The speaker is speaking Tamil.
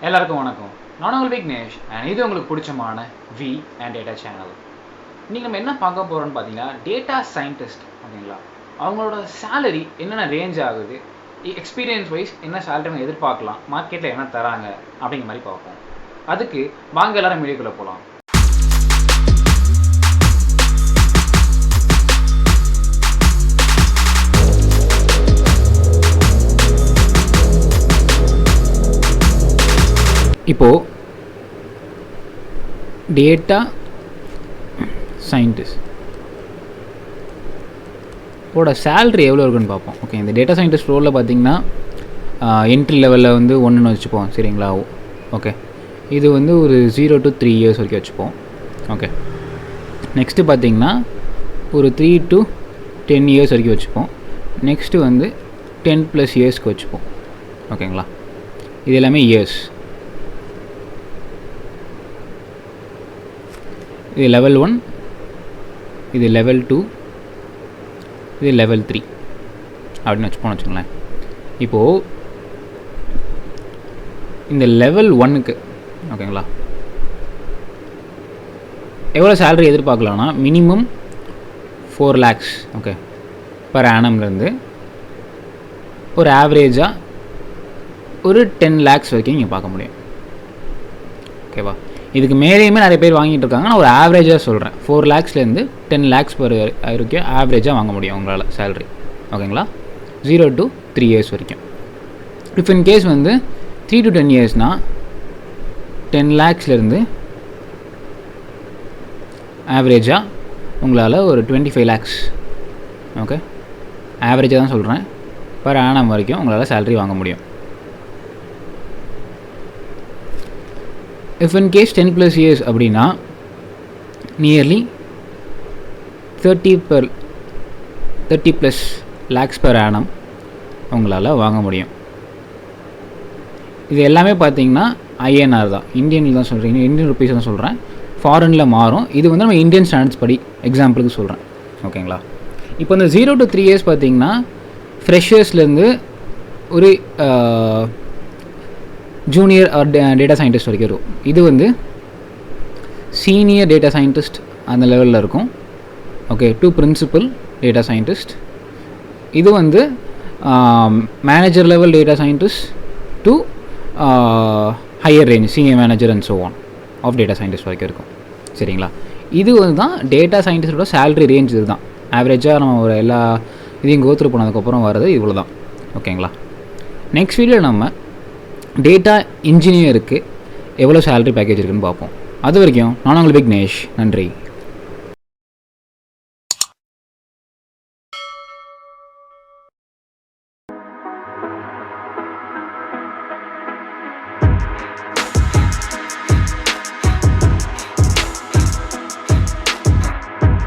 எல்லாருக்கும் வணக்கம். நான் உங்கள் விக்னேஷ் அண்ட் இது உங்களுக்கு பிடிச்சமான வி அண்ட் டேட்டா சேனல். நீங்கள் நம்ம என்ன பார்க்க போகிறோம்னு பார்த்தீங்கன்னா டேட்டா சயின்டிஸ்ட் ஓகேங்களா, அவங்களோட சேலரி என்னென்ன ரேஞ்ச் ஆகுது, எக்ஸ்பீரியன்ஸ் வைஸ் என்ன சேலரி நம்ம எதிர்பார்க்கலாம், மார்க்கெட்டில் என்ன தராங்க அப்படிங்கிற மாதிரி பார்ப்போம். அதுக்கு வாங்க எல்லாரும் வீடியோக்குள்ளே போகலாம். இப்போது டேட்டா சயின்டிஸ்ட் ஓட சேல்ரி எவ்வளோ இருக்குன்னு பார்ப்போம். ஓகே, இந்த டேட்டா சயின்டிஸ்ட் ரோலில் பார்த்தீங்கன்னா என்ட்ரி லெவலில் வந்து 1ன்னு வச்சுப்போம் சரிங்களா. ஓகே, இது வந்து ஒரு 0 to 3 years வரைக்கும் வச்சுப்போம். ஓகே, நெக்ஸ்ட்டு பார்த்தீங்கன்னா ஒரு 3 to 10 years வரைக்கும் வச்சுப்போம். நெக்ஸ்ட்டு வந்து 10+ yearsக்கு வச்சுப்போம். ஓகேங்களா, இது எல்லாமே இயர்ஸ். இது லெவல் 1, இது லெவல் 2, இது லெவல் 3 அப்படின்னு வச்சுக்கோங்களேன். இப்போது இந்த லெவல் 1க்கு ஓகேங்களா எவ்வளோ சேலரி எதிர்பார்க்கலாம்னா மினிமம் 4 lakhs ஓகே பர் ஆனம்லேருந்து ஒரு ஆவரேஜாக ஒரு 10 lakhs வரைக்கும் நீங்கள் பார்க்க முடியும். ஓகேவா, இதுக்கு மேலேயுமே நிறைய பேர் வாங்கிட்டு இருக்காங்க. நான் ஒரு ஆவரேஜாக சொல்கிறேன். 4 lakhsலேருந்து 10 lakhs வரைக்கும் ஆவரேஜாக வாங்க முடியும் உங்களால் சேலரி. ஓகேங்களா, 0 to 3 years வரைக்கும். இஃப் இன் கேஸ் வந்து 3 to 10 yearsனால் 10 lakhsலேருந்து ஆவரேஜாக உங்களால் ஒரு 25 lakhs ஓகே ஆவரேஜாக தான் சொல்கிறேன் பர் ஆனம் வரைக்கும் உங்களால் சேலரி வாங்க முடியும். இஃப் இன் கேஸ் 10+ years அப்படின்னா நியர்லி 30+ lakhs per annum உங்களால் வாங்க முடியும். இது எல்லாமே பார்த்தீங்கன்னா ஐஎன்ஆர் தான், இந்தியனில் தான் சொல்கிறீங்க, இந்தியன் ருப்பீஸ் தான் சொல்கிறேன். ஃபாரினில் மாறும். இது வந்து நம்ம இந்தியன் ஸ்டாண்டர்ட்ஸ் படி எக்ஸாம்பிளுக்கு சொல்கிறேன். ஓகேங்களா, இப்போ இந்த 0 to 3 years பார்த்தீங்கன்னா ஃப்ரெஷர்ஸ்லேருந்து ஒரு ஜூனியர் டேட்டா சயின்டிஸ்ட் வரைக்கும் இருக்கும். இது வந்து சீனியர் டேட்டா சயின்டிஸ்ட் அந்த லெவலில் இருக்கும். Okay, to principal data scientist. இது வந்து manager level data scientist to higher range senior manager and so on of data scientist வரைக்கும் இருக்கும் சரிங்களா. இது வந்து தான் டேட்டா சயின்டிஸ்டோட சேலரி ரேஞ்ச். இது தான் ஆவரேஜாக நம்ம ஒரு எல்லா இதையும் கோத்ரூ போனதுக்கப்புறம் வர்றது இவ்வளோ தான். ஓகேங்களா, நெக்ஸ்ட் வீடியோவில் நம்ம டேட்டா இன்ஜினியருக்கு எவ்வளோ சேலரி பேக்கேஜ் இருக்குதுன்னு பார்ப்போம். அது வரைக்கும் நான் உங்கள் விக்னேஷ். நன்றி.